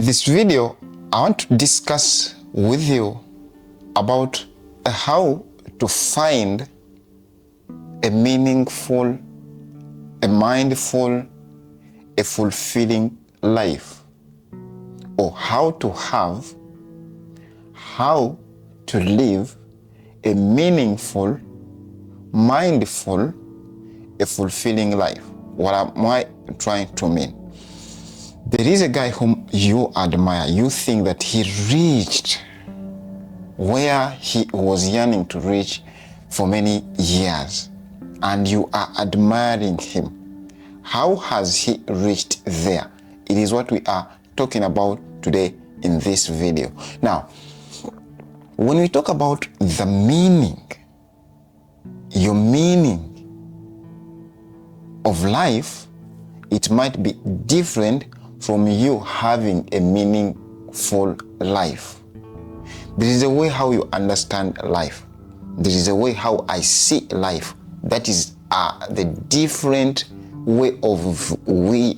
this video, I want to discuss with you about how to find a meaningful, a mindful, a fulfilling life, or how to live a meaningful, mindful, a fulfilling life. What am I trying to mean? There is a guy whom you admire. You think that he reached where he was yearning to reach for many years, and you are admiring him. How has he reached there? It is what we are talking about today in this video. Now, when we talk about the meaning, your meaning of life, it might be different from you having a meaningful life. There is a way how you understand life. There is a way how I see life. That is the different way of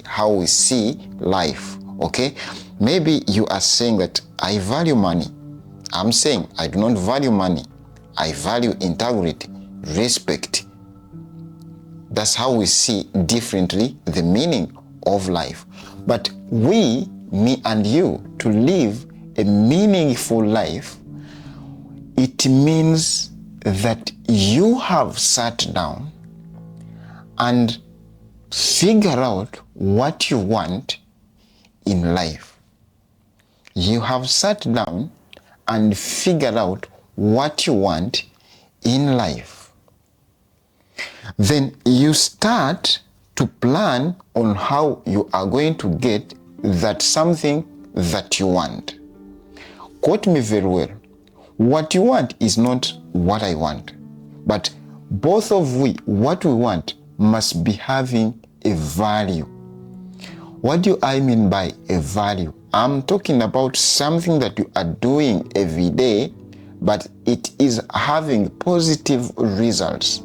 how we see life, okay? Maybe you are saying that I value money. I'm saying I do not value money. I value integrity, respect. That's how we see differently the meaning of life. But we, me and you, to live a meaningful life, it means that you have sat down and figure out what you want in life. You have sat down and figure out what you want in life. Then you start to plan on how you are going to get that something that you want. Quote me very well. What you want is not what I want, but both of what we want must be having a value. What do I mean by a value? I'm talking about something that you are doing every day, but it is having positive results.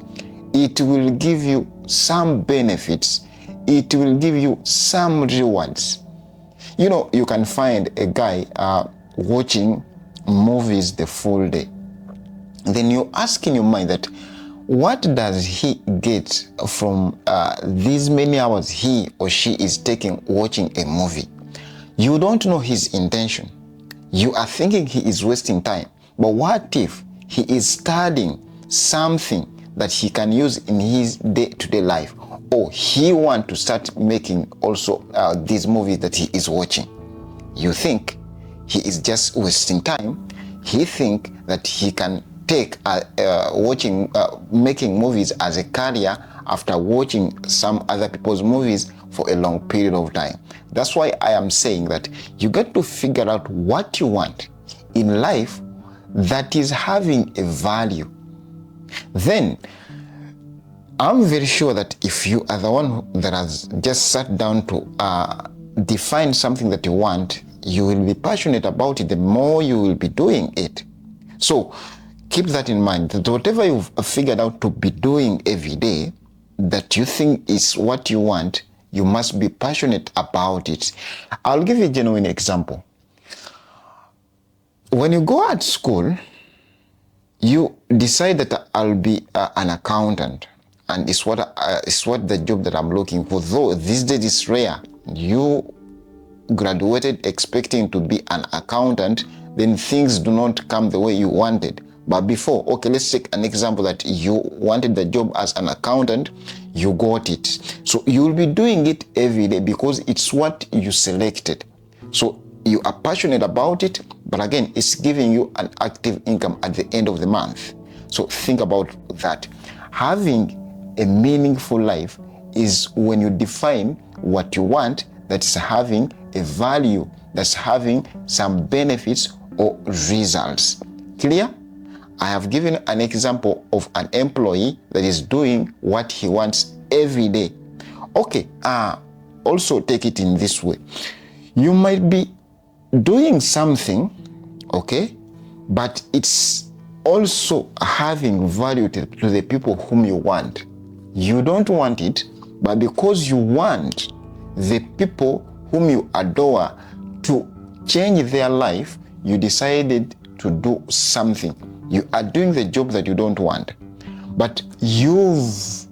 It will give you some benefits. It will give you some rewards. You know, you can find a guy watching movies the full day. Then you ask in your mind that what does he get from these many hours he or she is taking watching a movie? You don't know his intention. You are thinking he is wasting time. But what if he is studying something that he can use in his day-to-day life, or he want to start making also these movies that he is watching? You think he is just wasting time. He think that he can take making movies as a career after watching some other people's movies for a long period of time. That's why I am saying that you get to figure out what you want in life that is having a value. Then I'm very sure that if you are the one that has just sat down to define something that you want, you will be passionate about it the more you will be doing it. So keep that in mind, that whatever you've figured out to be doing every day that you think is what you want, you must be passionate about it. I'll give you a genuine example. When you go at school, you decide that I'll be an accountant, and it's what the job that I'm looking for. Though these days it's rare. You graduated expecting to be an accountant, then things do not come the way you wanted. But before, okay, let's take an example that you wanted the job as an accountant, you got it. So you will be doing it every day because it's what you selected. So you are passionate about it, but again, it's giving you an active income at the end of the month. So think about that. Having a meaningful life is when you define what you want, that's having a value, that's having some benefits or results. Clear? I have given an example of an employee that is doing what he wants every day. Okay, also take it in this way. You might be doing something, okay, but it's also having value to the people whom you want. You don't want it, but because you want the people whom you adore to change their life, you decided to do something. You are doing the job that you don't want, but you've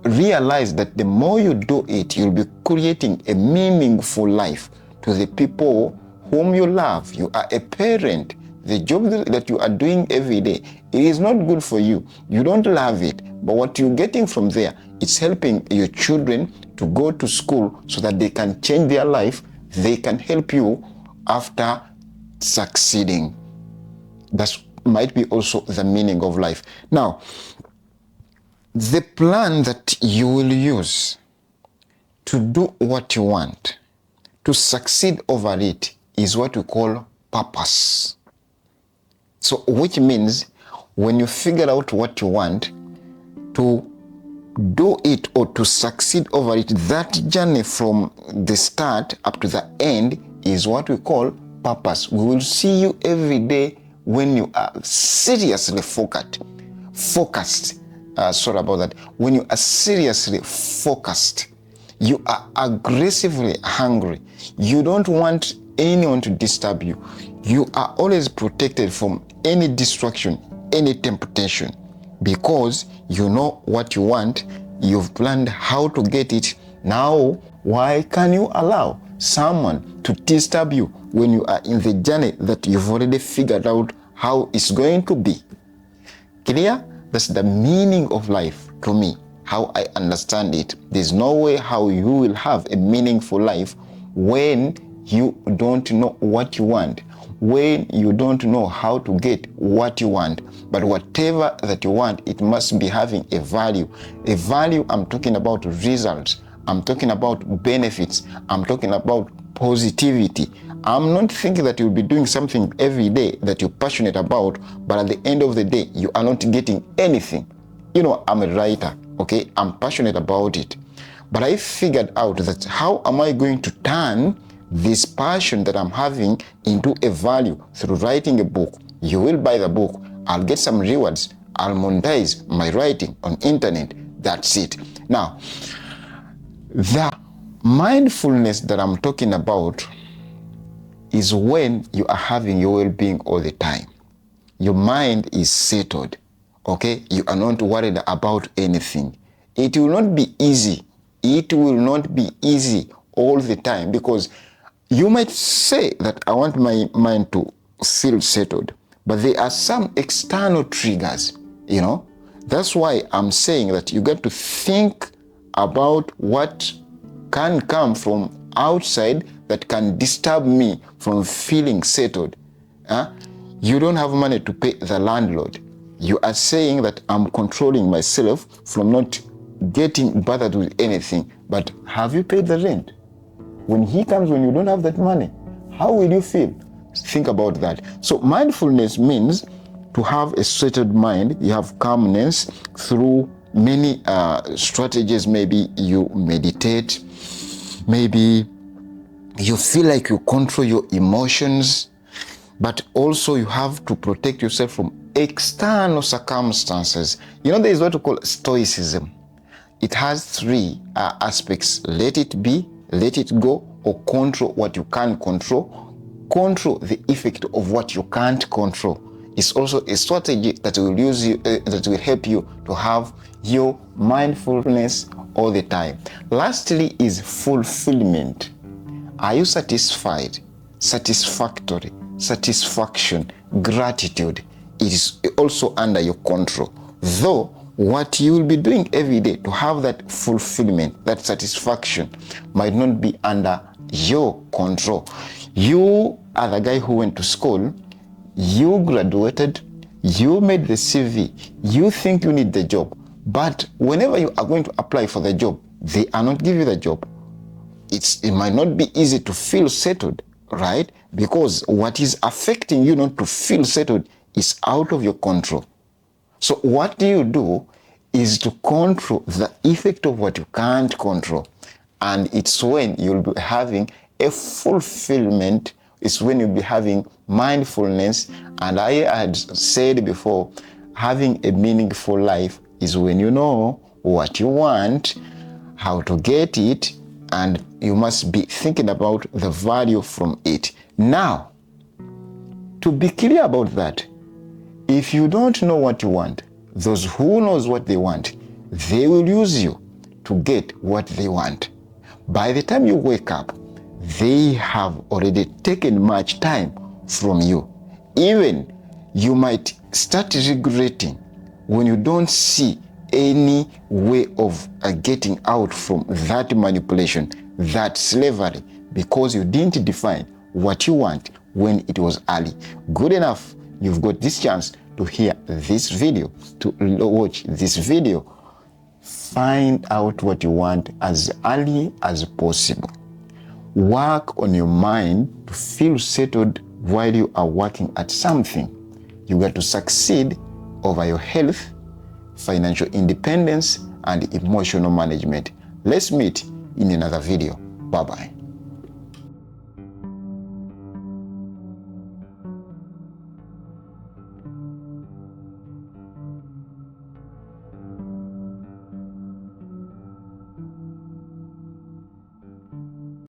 realized that the more you do it, you'll be creating a meaningful life to the people whom you love. You are a parent. The job that you are doing every day, it is not good for you. You don't love it. But what you're getting from there, it's helping your children to go to school so that they can change their life. They can help you after succeeding. That might be also the meaning of life. Now, the plan that you will use to do what you want, to succeed over it, is what we call purpose. So, which means when you figure out what you want, to do it or to succeed over it, that journey from the start up to the end is what we call purpose. We will see you every day when you are seriously focused. When you are seriously focused, you are aggressively hungry. You don't want anyone to disturb you. You are always protected from any distraction, any temptation, because you know what you want. You've planned how to get it. Now, why can you allow someone to disturb you when you are in the journey that you've already figured out how it's going to be? Clear? That's the meaning of life to me, how I understand it. There's no way how you will have a meaningful life when you don't know what you want, when you don't know how to get what you want. But whatever that you want, it must be having a value. A value, I'm talking about results. I'm talking about benefits. I'm talking about positivity. I'm not thinking that you'll be doing something every day that you're passionate about, but at the end of the day, you are not getting anything. You know, I'm a writer, okay? I'm passionate about it. But I figured out that how am I going to turn this passion that I'm having into a value through writing a book. You will buy the book. I'll get some rewards. I'll monetize my writing on internet. That's it. Now, the mindfulness that I'm talking about is when you are having your well-being all the time. Your mind is settled, okay? You are not worried about anything. It will not be easy. It will not be easy all the time, because you might say that I want my mind to feel settled, but there are some external triggers, you know? That's why I'm saying that you got to think about what can come from outside that can disturb me from feeling settled. You don't have money to pay the landlord. You are saying that I'm controlling myself from not getting bothered with anything. But have you paid the rent? When he comes, when you don't have that money, how will you feel? Think about that. So mindfulness means to have a settled mind. You have calmness through many strategies. Maybe you meditate. Maybe you feel like you control your emotions. But also you have to protect yourself from external circumstances. You know, there is what we call stoicism. It has three aspects. Let it be, let it go, or control what you can't control. Control the effect of what you can't control. It's also a strategy that will that will help you to have your mindfulness all the time. Lastly is fulfillment. Are you satisfied? Satisfactory, satisfaction, gratitude. It is also under your control. Though what you will be doing every day to have that fulfillment, that satisfaction, might not be under your control. You are the guy who went to school, you graduated, you made the CV, you think you need the job, but whenever you are going to apply for the job, they are not giving you the job. It might not be easy to feel settled, right? Because what is affecting you not to feel settled is out of your control. So what do is to control the effect of what you can't control. And it's when you'll be having a fulfillment, it's when you'll be having mindfulness. And I had said before, having a meaningful life is when you know what you want, how to get it, and you must be thinking about the value from it. Now, to be clear about that, if you don't know what you want, those who knows what they want, they will use you to get what they want. By the time you wake up, they have already taken much time from you. Even you might start regretting when you don't see any way of getting out from that manipulation, that slavery, because you didn't define what you want when it was early. Good enough, you've got this chance to hear this video, to watch this video. Find out what you want as early as possible. Work on your mind to feel settled while you are working at something. You got to succeed over your health, financial independence, and emotional management. Let's meet in another video. Bye-bye.